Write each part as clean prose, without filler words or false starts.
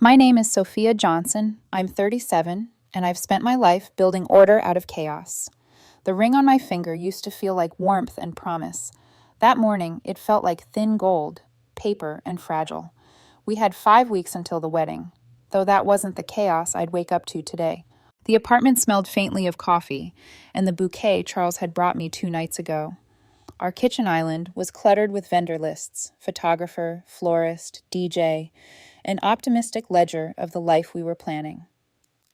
My name is Sophia Johnson. I'm 37, and I've spent my life building order out of chaos. The ring on my finger used to feel like warmth and promise. That morning, it felt like thin gold, paper, and fragile. We had 5 weeks until the wedding, though that wasn't the chaos I'd wake up to today. The apartment smelled faintly of coffee and the bouquet Charles had brought me 2 nights ago. Our kitchen island was cluttered with vendor lists, photographer, florist, DJ, an optimistic ledger of the life we were planning.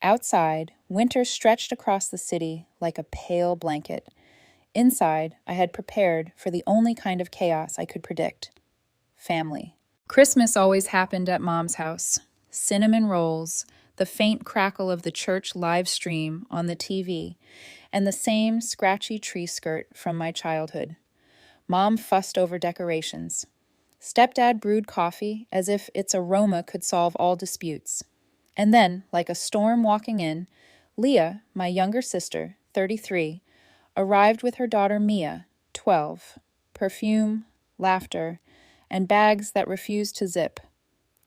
Outside, winter stretched across the city like a pale blanket. Inside, I had prepared for the only kind of chaos I could predict: family. Christmas always happened at Mom's house. Cinnamon rolls, the faint crackle of the church live stream on the TV, and the same scratchy tree skirt from my childhood. Mom fussed over decorations. Stepdad brewed coffee as if its aroma could solve all disputes. And then, like a storm walking in, Leah, my younger sister, 33, arrived with her daughter Mia, 12, perfume, laughter, and bags that refused to zip.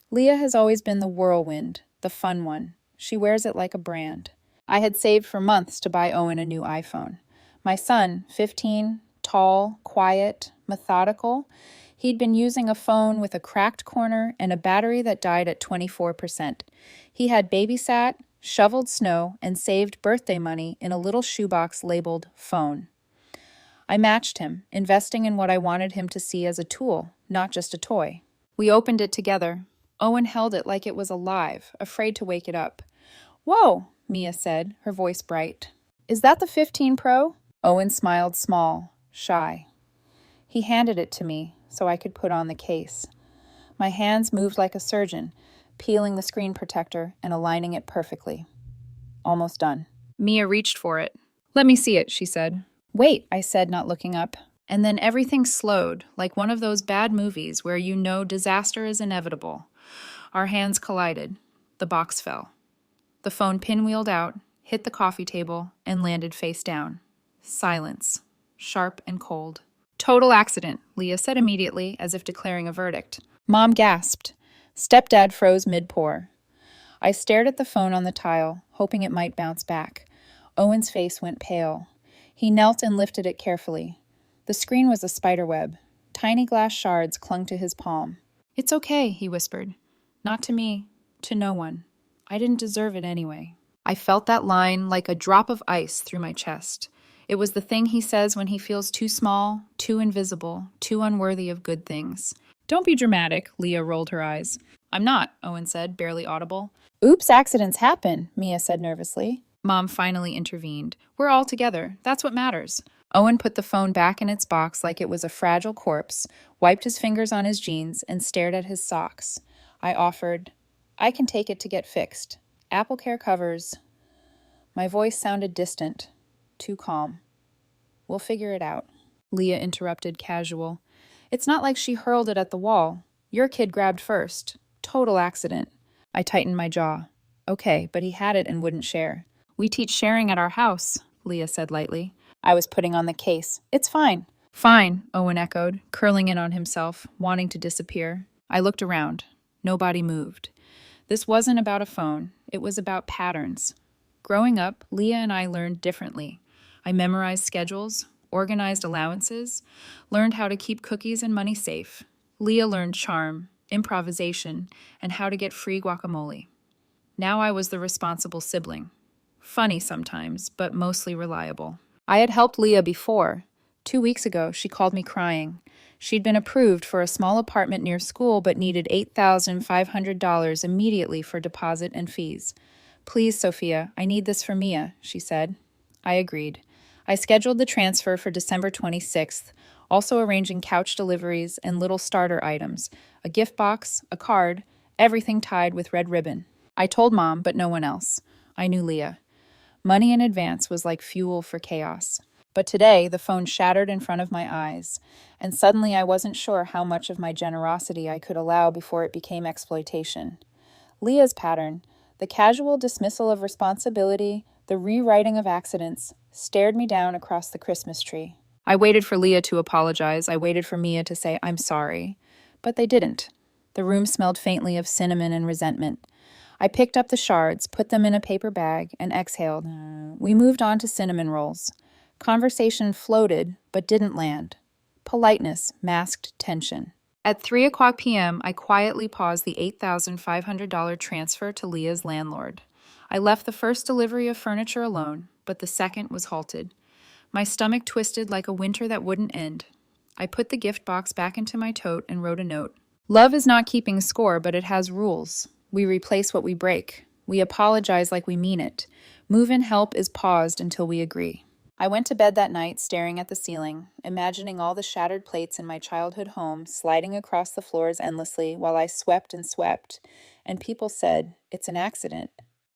Leah has always been the whirlwind, the fun one. She wears it like a brand. I had saved for months to buy Owen a new iPhone. My son, 15, tall, quiet, methodical, he'd been using a phone with a cracked corner and a battery that died at 24%. He had babysat, shoveled snow, and saved birthday money in a little shoebox labeled phone. I matched him, investing in what I wanted him to see as a tool, not just a toy. We opened it together. Owen held it like it was alive, afraid to wake it up. "Whoa," Mia said, her voice bright. "Is that the 15 Pro?" Owen smiled small, shy. He handed it to me so I could put on the case. My hands moved like a surgeon, peeling the screen protector and aligning it perfectly. Almost done. Mia reached for it. "Let me see it," she said. "Wait," I said, not looking up. And then everything slowed, like one of those bad movies where you know disaster is inevitable. Our hands collided. The box fell. The phone pinwheeled out, hit the coffee table, and landed face down. Silence, sharp and cold. "Total accident," Leah said immediately, as if declaring a verdict. Mom gasped. Stepdad froze mid-pour. I stared at the phone on the tile, hoping it might bounce back. Owen's face went pale. He knelt and lifted it carefully. The screen was a spiderweb. Tiny glass shards clung to his palm. "It's okay," he whispered. "Not to me, to no one. I didn't deserve it anyway." I felt that line like a drop of ice through my chest. It was the thing he says when he feels too small, too invisible, too unworthy of good things. "Don't be dramatic," Leah rolled her eyes. "I'm not," Owen said, barely audible. "Oops, accidents happen," Mia said nervously. Mom finally intervened. "We're all together. That's what matters." Owen put the phone back in its box like it was a fragile corpse, wiped his fingers on his jeans, and stared at his socks. I offered, "I can take it to get fixed. Apple Care covers." My voice sounded distant, too calm. "We'll figure it out," Leah interrupted, casual. "It's not like she hurled it at the wall. Your kid grabbed first. Total accident." I tightened my jaw. "Okay, but he had it and wouldn't share." "We teach sharing at our house," Leah said lightly. I was putting on the case. "It's fine." "Fine," Owen echoed, curling in on himself, wanting to disappear. I looked around. Nobody moved. This wasn't about a phone. It was about patterns. Growing up, Leah and I learned differently. I memorized schedules, organized allowances, learned how to keep cookies and money safe. Leah learned charm, improvisation, and how to get free guacamole. Now I was the responsible sibling. Funny sometimes, but mostly reliable. I had helped Leah before. 2 weeks ago, she called me crying. She'd been approved for a small apartment near school but needed $8,500 immediately for deposit and fees. "Please, Sophia, I need this for Mia," she said. I agreed. I scheduled the transfer for December 26th, also arranging couch deliveries and little starter items, a gift box, a card, everything tied with red ribbon. I told Mom, but no one else. I knew Leah. Money in advance was like fuel for chaos. But today, the phone shattered in front of my eyes, and suddenly I wasn't sure how much of my generosity I could allow before it became exploitation. Leah's pattern, the casual dismissal of responsibility, the rewriting of accidents, stared me down across the Christmas tree. I waited for Leah to apologize. I waited for Mia to say, "I'm sorry." But they didn't. The room smelled faintly of cinnamon and resentment. I picked up the shards, put them in a paper bag, and exhaled. We moved on to cinnamon rolls. Conversation floated, but didn't land. Politeness masked tension. At 3 p.m., I quietly paused the $8,500 transfer to Leah's landlord. I left the first delivery of furniture alone, but the second was halted. My stomach twisted like a winter that wouldn't end. I put the gift box back into my tote and wrote a note. Love is not keeping score, but it has rules. We replace what we break. We apologize like we mean it. Move-in help is paused until we agree. I went to bed that night staring at the ceiling, imagining all the shattered plates in my childhood home sliding across the floors endlessly while I swept and swept, and people said, "It's an accident."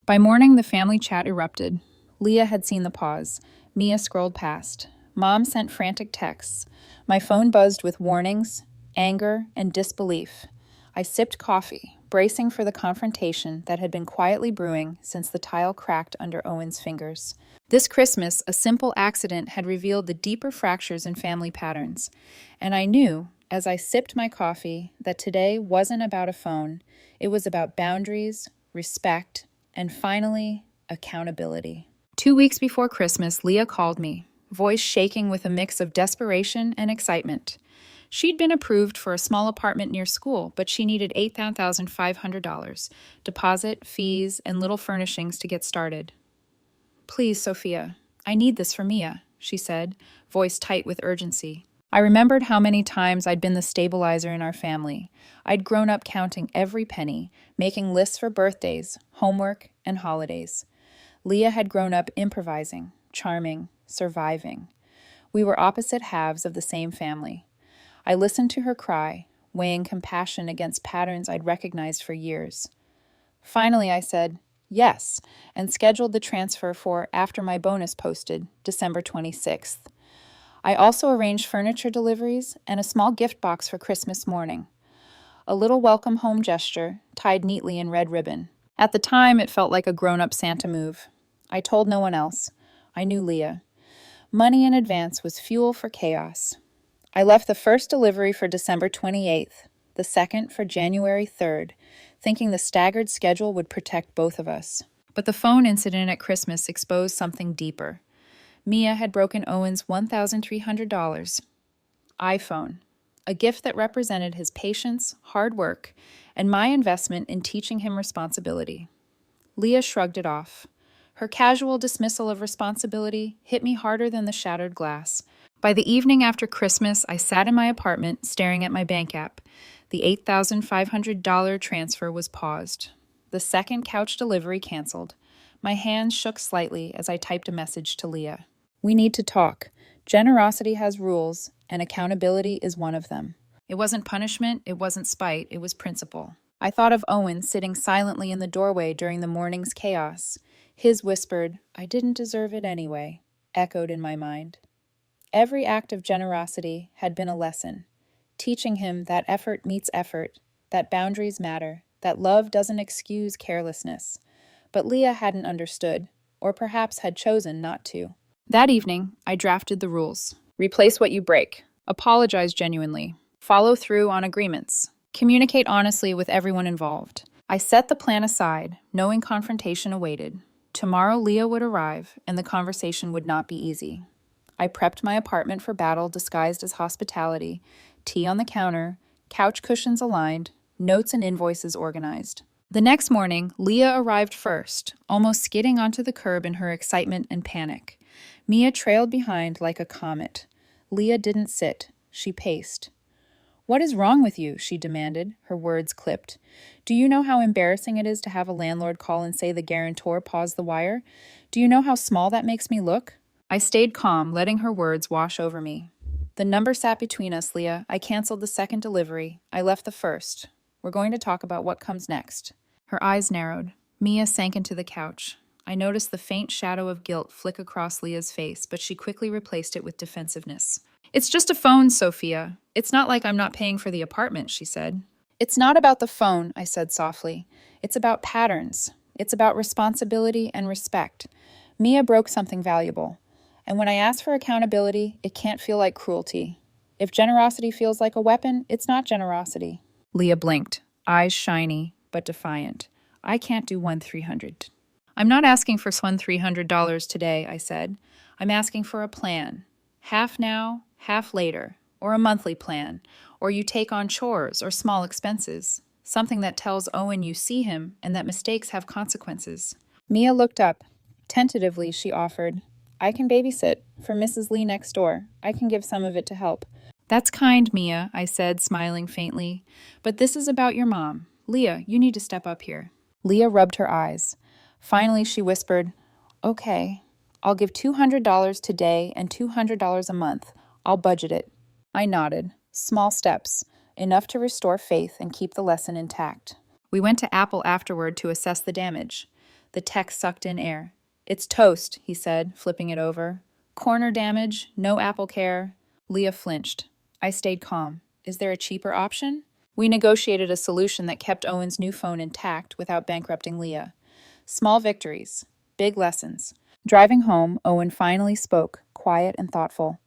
By morning, the family chat erupted. Leah had seen the pause. Mia scrolled past. Mom sent frantic texts. My phone buzzed with warnings, anger, and disbelief. I sipped coffee, bracing for the confrontation that had been quietly brewing since the tile cracked under Owen's fingers. This Christmas, a simple accident had revealed the deeper fractures in family patterns, and I knew, as I sipped my coffee, that today wasn't about a phone. It was about boundaries, respect, and finally, accountability. 2 weeks before Christmas, Leah called me, voice shaking with a mix of desperation and excitement. She'd been approved for a small apartment near school, but she needed $8,500, deposit, fees, and little furnishings to get started. "Please, Sophia, I need this for Mia," she said, voice tight with urgency. I remembered how many times I'd been the stabilizer in our family. I'd grown up counting every penny, making lists for birthdays, homework, and holidays. Leah had grown up improvising, charming, surviving. We were opposite halves of the same family. I listened to her cry, weighing compassion against patterns I'd recognized for years. Finally, I said, yes, and scheduled the transfer for after my bonus posted, December 26th. I also arranged furniture deliveries and a small gift box for Christmas morning. A little welcome home gesture, tied neatly in red ribbon. At the time, it felt like a grown-up Santa move. I told no one else. I knew Leah. Money in advance was fuel for chaos. I left the first delivery for December 28th, the second for January 3rd, thinking the staggered schedule would protect both of us. But the phone incident at Christmas exposed something deeper. Mia had broken Owen's $1,300 iPhone, a gift that represented his patience, hard work, and my investment in teaching him responsibility. Leah shrugged it off. Her casual dismissal of responsibility hit me harder than the shattered glass. By the evening after Christmas, I sat in my apartment staring at my bank app. The $8,500 transfer was paused. The second couch delivery canceled. My hands shook slightly as I typed a message to Leah. We need to talk. Generosity has rules, and accountability is one of them. It wasn't punishment, it wasn't spite, it was principle. I thought of Owen sitting silently in the doorway during the morning's chaos. His whispered, "I didn't deserve it anyway," echoed in my mind. Every act of generosity had been a lesson, teaching him that effort meets effort, that boundaries matter, that love doesn't excuse carelessness. But Leah hadn't understood, or perhaps had chosen not to. That evening, I drafted the rules. Replace what you break. Apologize genuinely. Follow through on agreements. Communicate honestly with everyone involved. I set the plan aside, knowing confrontation awaited. Tomorrow Leah would arrive, and the conversation would not be easy. I prepped my apartment for battle disguised as hospitality, tea on the counter, couch cushions aligned, notes and invoices organized. The next morning, Leah arrived first, almost skidding onto the curb in her excitement and panic. Mia trailed behind like a comet. Leah didn't sit. She paced. "What is wrong with you?" she demanded, her words clipped. "Do you know how embarrassing it is to have a landlord call and say the guarantor paused the wire? Do you know how small that makes me look?" I stayed calm, letting her words wash over me. "The number sat between us, Leah. I canceled the second delivery. I left the first. We're going to talk about what comes next." Her eyes narrowed. Mia sank into the couch. I noticed the faint shadow of guilt flick across Leah's face, but she quickly replaced it with defensiveness. "It's just a phone, Sophia. It's not like I'm not paying for the apartment," she said. "It's not about the phone," I said softly. "It's about patterns. It's about responsibility and respect. Mia broke something valuable. And when I ask for accountability, it can't feel like cruelty. If generosity feels like a weapon, it's not generosity." Leah blinked, eyes shiny but defiant. I can't do one 300. I'm not asking for one $300 today, I said. I'm asking for a plan. Half now, half later, or a monthly plan, or you take on chores or small expenses. Something that tells Owen you see him and that mistakes have consequences. Mia looked up. Tentatively, she offered, I can babysit for Mrs. Lee next door. I can give some of it to help. That's kind, Mia, I said, smiling faintly. But this is about your mom. Leah, you need to step up here. Leah rubbed her eyes. Finally, she whispered, Okay, I'll give $200 today and $200 a month. I'll budget it. I nodded. Small steps, enough to restore faith and keep the lesson intact. We went to Apple afterward to assess the damage. The tech sucked in air. It's toast, he said, flipping it over. Corner damage, no Apple care. Leah flinched. I stayed calm. Is there a cheaper option? We negotiated a solution that kept Owen's new phone intact without bankrupting Leah. Small victories, big lessons. Driving home, Owen finally spoke, quiet and thoughtful.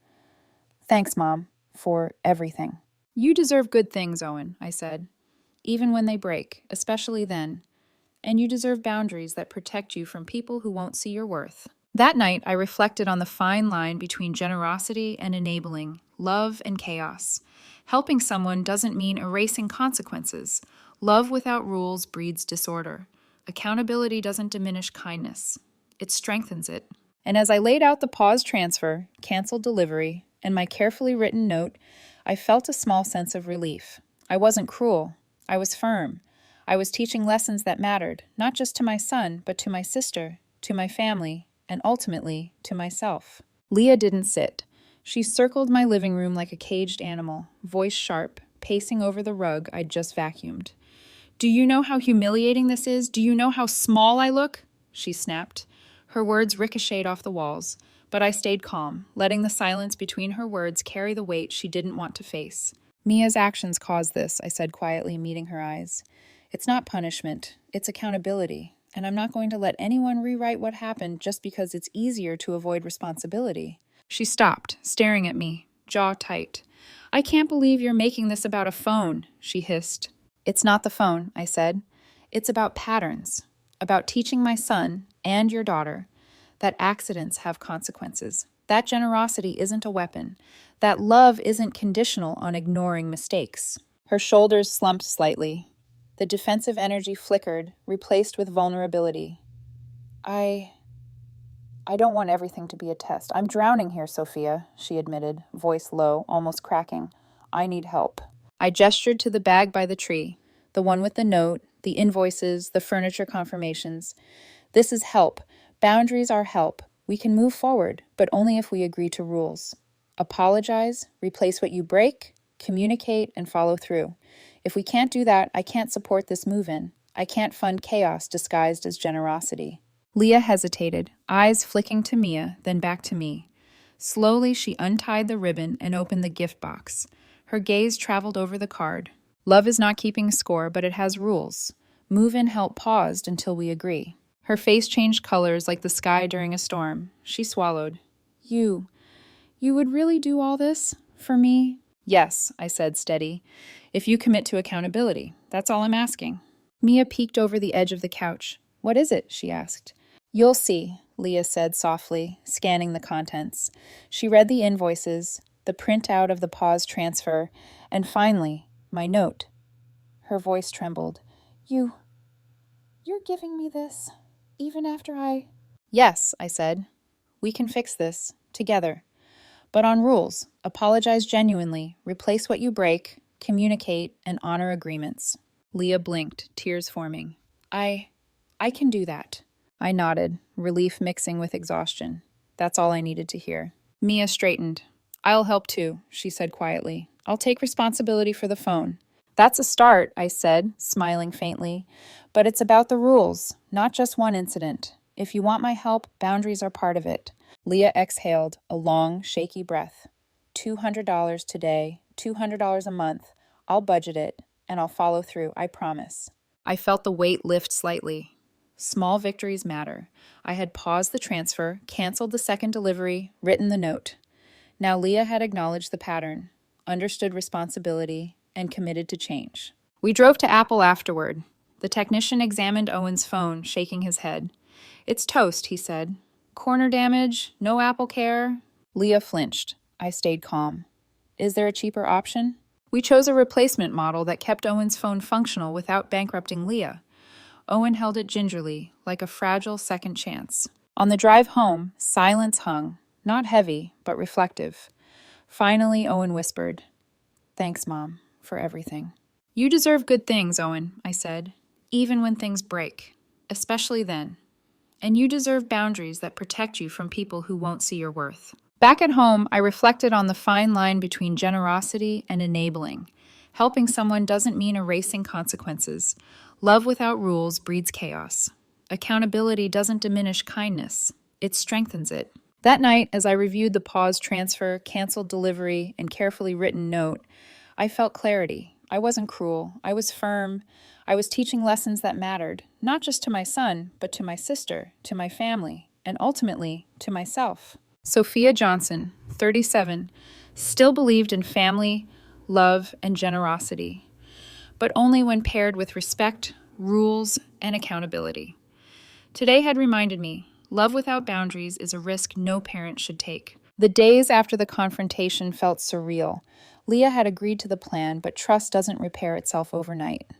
Thanks, Mom, for everything. You deserve good things, Owen, I said. Even when they break, especially then. And you deserve boundaries that protect you from people who won't see your worth. That night, I reflected on the fine line between generosity and enabling, love and chaos. Helping someone doesn't mean erasing consequences. Love without rules breeds disorder. Accountability doesn't diminish kindness. It strengthens it. And as I laid out the paused transfer, canceled delivery, and my carefully written note, I felt a small sense of relief. I wasn't cruel. I was firm. I was teaching lessons that mattered, not just to my son, but to my sister, to my family, and ultimately, to myself. Leah didn't sit. She circled my living room like a caged animal, voice sharp, pacing over the rug I'd just vacuumed. Do you know how humiliating this is? Do you know how small I look? She snapped. Her words ricocheted off the walls, but I stayed calm, letting the silence between her words carry the weight she didn't want to face. Mia's actions caused this, I said quietly, meeting her eyes. It's not punishment, it's accountability, and I'm not going to let anyone rewrite what happened just because it's easier to avoid responsibility. She stopped, staring at me, jaw tight. I can't believe you're making this about a phone, she hissed. It's not the phone, I said. It's about patterns, about teaching my son and your daughter that accidents have consequences. That generosity isn't a weapon. That love isn't conditional on ignoring mistakes. Her shoulders slumped slightly. The defensive energy flickered, replaced with vulnerability. I don't want everything to be a test. I'm drowning here, Sophia, she admitted, voice low, almost cracking. I need help. I gestured to the bag by the tree, the one with the note, the invoices, the furniture confirmations. This is help. Boundaries are help. We can move forward, but only if we agree to rules. Apologize, replace what you break, communicate, and follow through. If we can't do that, I can't support this move-in. I can't fund chaos disguised as generosity. Leah hesitated, eyes flicking to Mia, then back to me. Slowly, she untied the ribbon and opened the gift box. Her gaze traveled over the card. Love is not keeping score, but it has rules. Move-in help paused until we agree. Her face changed colors like the sky during a storm. She swallowed. You would really do all this? For me? Yes, I said, steady. If you commit to accountability, that's all I'm asking. Mia peeked over the edge of the couch. What is it? She asked. You'll see, Leah said softly, scanning the contents. She read the invoices, the printout of the paused transfer, and finally, my note. Her voice trembled. You're giving me this, even after I... Yes, I said. We can fix this, together. But on rules, apologize genuinely, replace what you break, communicate, and honor agreements. Leah blinked, tears forming. I can do that. I nodded, relief mixing with exhaustion. That's all I needed to hear. Mia straightened. I'll help too, she said quietly. I'll take responsibility for the phone. That's a start, I said, smiling faintly. But it's about the rules, not just one incident. If you want my help, boundaries are part of it. Leah exhaled, a long, shaky breath. $200 today, $200 a month. I'll budget it, and I'll follow through, I promise. I felt the weight lift slightly. Small victories matter. I had paused the transfer, canceled the second delivery, written the note. Now Leah had acknowledged the pattern, understood responsibility, and committed to change. We drove to Apple afterward. The technician examined Owen's phone, shaking his head. "It's toast," he said. "Corner damage, no Apple Care." Leah flinched. I stayed calm. "Is there a cheaper option?" We chose a replacement model that kept Owen's phone functional without bankrupting Leah. Owen held it gingerly, like a fragile second chance. On the drive home, silence hung, not heavy, but reflective. Finally, Owen whispered, "Thanks, Mom, for everything." "You deserve good things, Owen," I said, "even when things break, especially then. And you deserve boundaries that protect you from people who won't see your worth." Back at home, I reflected on the fine line between generosity and enabling. Helping someone doesn't mean erasing consequences. Love without rules breeds chaos. Accountability doesn't diminish kindness. It strengthens it. That night, as I reviewed the paused transfer, canceled delivery, and carefully written note, I felt clarity. I wasn't cruel. I was firm. I was teaching lessons that mattered, not just to my son, but to my sister, to my family, and ultimately, to myself. Sophia Johnson, 37, still believed in family, love, and generosity, but only when paired with respect, rules, and accountability. Today had reminded me, love without boundaries is a risk no parent should take. The days after the confrontation felt surreal. Leah had agreed to the plan, but trust doesn't repair itself overnight.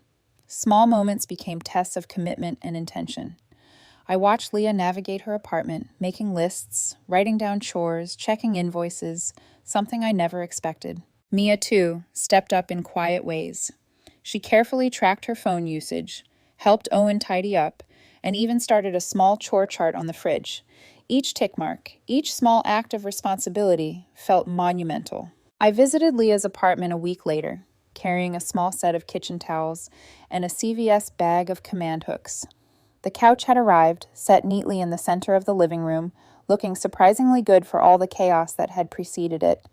Small moments became tests of commitment and intention. I watched Leah navigate her apartment, making lists, writing down chores, checking invoices, something I never expected. Mia, too, stepped up in quiet ways. She carefully tracked her phone usage, helped Owen tidy up, and even started a small chore chart on the fridge. Each tick mark, each small act of responsibility felt monumental. I visited Leah's apartment a week later, carrying a small set of kitchen towels and a CVS bag of command hooks. The couch had arrived, set neatly in the center of the living room, looking surprisingly good for all the chaos that had preceded it.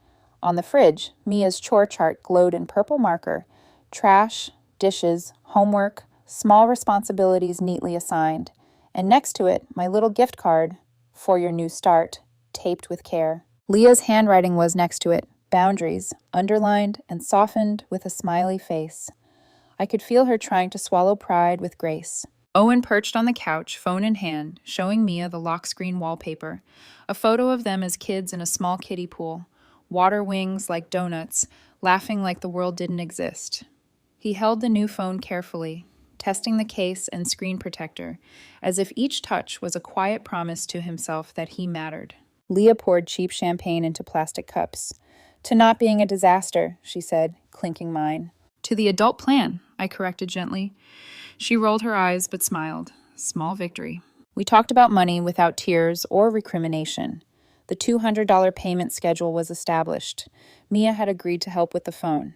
On the fridge, Mia's chore chart glowed in purple marker. Trash, dishes, homework, small responsibilities neatly assigned. And next to it, my little gift card, "For your new start," taped with care. Leah's handwriting was next to it, boundaries, underlined and softened with a smiley face. I could feel her trying to swallow pride with grace. Owen perched on the couch, phone in hand, showing Mia the lock screen wallpaper, a photo of them as kids in a small kiddie pool, water wings like donuts, laughing like the world didn't exist. He held the new phone carefully, testing the case and screen protector, as if each touch was a quiet promise to himself that he mattered. Leah poured cheap champagne into plastic cups. "To not being a disaster," she said, clinking mine. "To the adult plan," I corrected gently. She rolled her eyes but smiled. Small victory. We talked about money without tears or recrimination. The $200 payment schedule was established. Mia had agreed to help with the phone.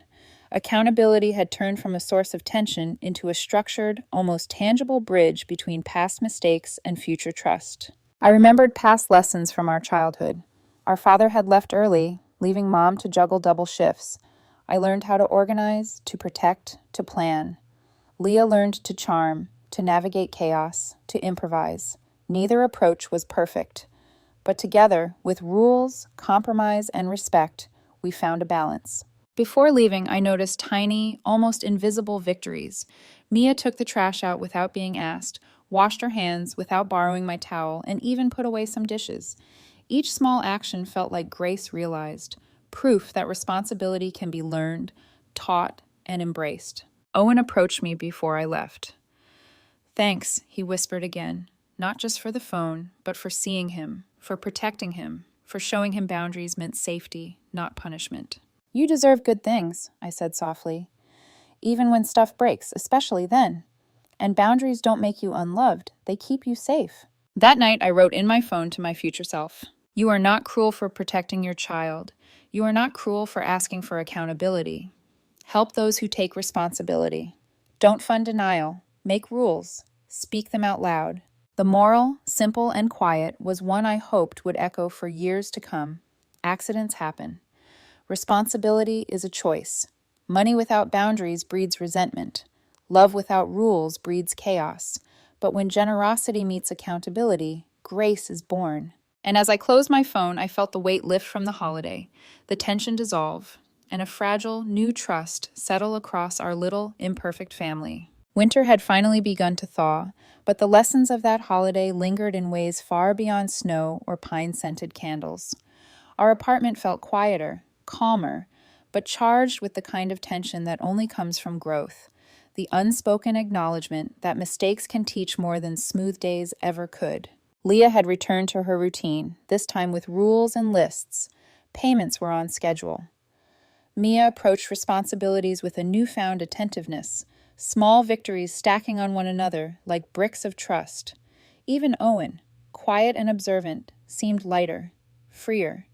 Accountability had turned from a source of tension into a structured, almost tangible bridge between past mistakes and future trust. I remembered past lessons from our childhood. Our father had left early, leaving Mom to juggle double shifts. I learned how to organize, to protect, to plan. Leah learned to charm, to navigate chaos, to improvise. Neither approach was perfect, but together, with rules, compromise, and respect, we found a balance. Before leaving, I noticed tiny, almost invisible victories. Mia took the trash out without being asked, washed her hands without borrowing my towel, and even put away some dishes. Each small action felt like grace realized, proof that responsibility can be learned, taught, and embraced. Owen approached me before I left. "Thanks," he whispered again, not just for the phone, but for seeing him, for protecting him, for showing him boundaries meant safety, not punishment. "You deserve good things," I said softly. "Even when stuff breaks, especially then. And boundaries don't make you unloved, they keep you safe." That night, I wrote in my phone to my future self, "You are not cruel for protecting your child. You are not cruel for asking for accountability. Help those who take responsibility. Don't fund denial. Make rules. Speak them out loud." The moral, simple and quiet, was one I hoped would echo for years to come. Accidents happen. Responsibility is a choice. Money without boundaries breeds resentment. Love without rules breeds chaos. But when generosity meets accountability, grace is born. And as I closed my phone, I felt the weight lift from the holiday, the tension dissolve, and a fragile, new trust settle across our little, imperfect family. Winter had finally begun to thaw, but the lessons of that holiday lingered in ways far beyond snow or pine-scented candles. Our apartment felt quieter, calmer, but charged with the kind of tension that only comes from growth, the unspoken acknowledgement that mistakes can teach more than smooth days ever could. Leah had returned to her routine, this time with rules and lists. Payments were on schedule. Mia approached responsibilities with a newfound attentiveness, small victories stacking on one another like bricks of trust. Even Owen, quiet and observant, seemed lighter, freer.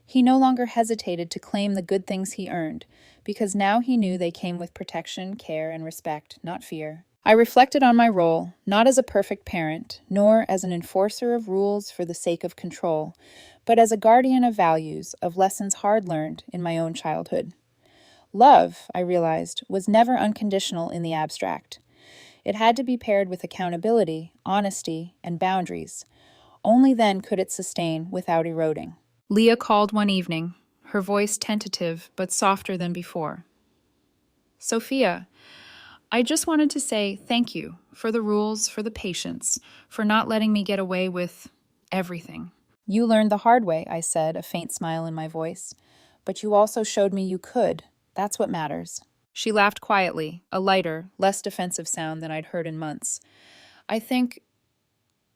He no longer hesitated to claim the good things he earned, because now he knew they came with protection, care, and respect, not fear. I reflected on my role, not as a perfect parent, nor as an enforcer of rules for the sake of control, but as a guardian of values, of lessons hard learned in my own childhood. Love, I realized, was never unconditional in the abstract. It had to be paired with accountability, honesty, and boundaries. Only then could it sustain without eroding. Leah called one evening, her voice tentative but softer than before. Sophia, I just wanted to say thank you for the rules, for the patience, for not letting me get away with everything. You learned the hard way, I said, a faint smile in my voice. But you also showed me you could. That's what matters. She laughed quietly, a lighter, less defensive sound than I'd heard in months. I think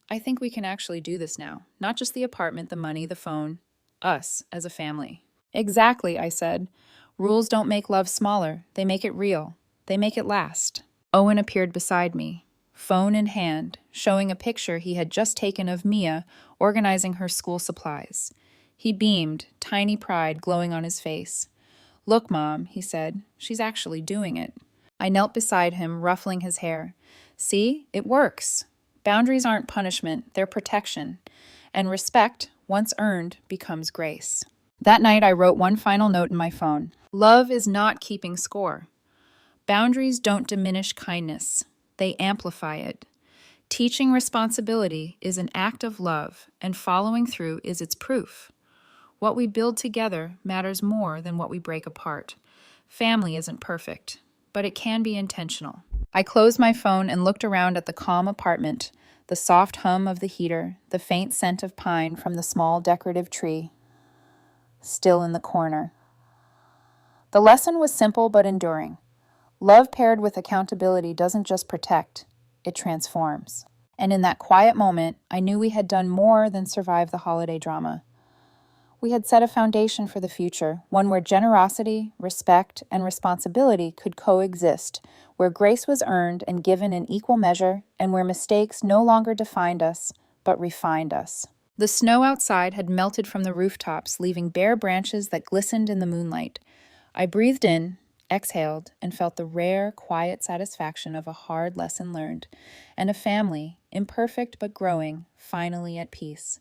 we can actually do this now. Not just the apartment, the money, the phone. Us, as a family. Exactly, I said. Rules don't make love smaller. They make it real. They make it last. Owen appeared beside me, phone in hand, showing a picture he had just taken of Mia organizing her school supplies. He beamed, tiny pride glowing on his face. Look, Mom, he said, she's actually doing it. I knelt beside him, ruffling his hair. See, it works. Boundaries aren't punishment, they're protection. And respect, once earned, becomes grace. That night, I wrote one final note in my phone. Love is not keeping score. Boundaries don't diminish kindness. They amplify it. Teaching responsibility is an act of love, and following through is its proof. What we build together matters more than what we break apart. Family isn't perfect, but it can be intentional. I closed my phone and looked around at the calm apartment, the soft hum of the heater, the faint scent of pine from the small decorative tree, still in the corner. The lesson was simple but enduring. Love paired with accountability doesn't just protect, it transforms. And in that quiet moment, I knew we had done more than survive the holiday drama. We had set a foundation for the future, one where generosity, respect, and responsibility could coexist, where grace was earned and given in equal measure, and where mistakes no longer defined us, but refined us. The snow outside had melted from the rooftops, leaving bare branches that glistened in the moonlight. I breathed in, exhaled, and felt the rare, quiet satisfaction of a hard lesson learned, and a family, imperfect but growing, finally at peace.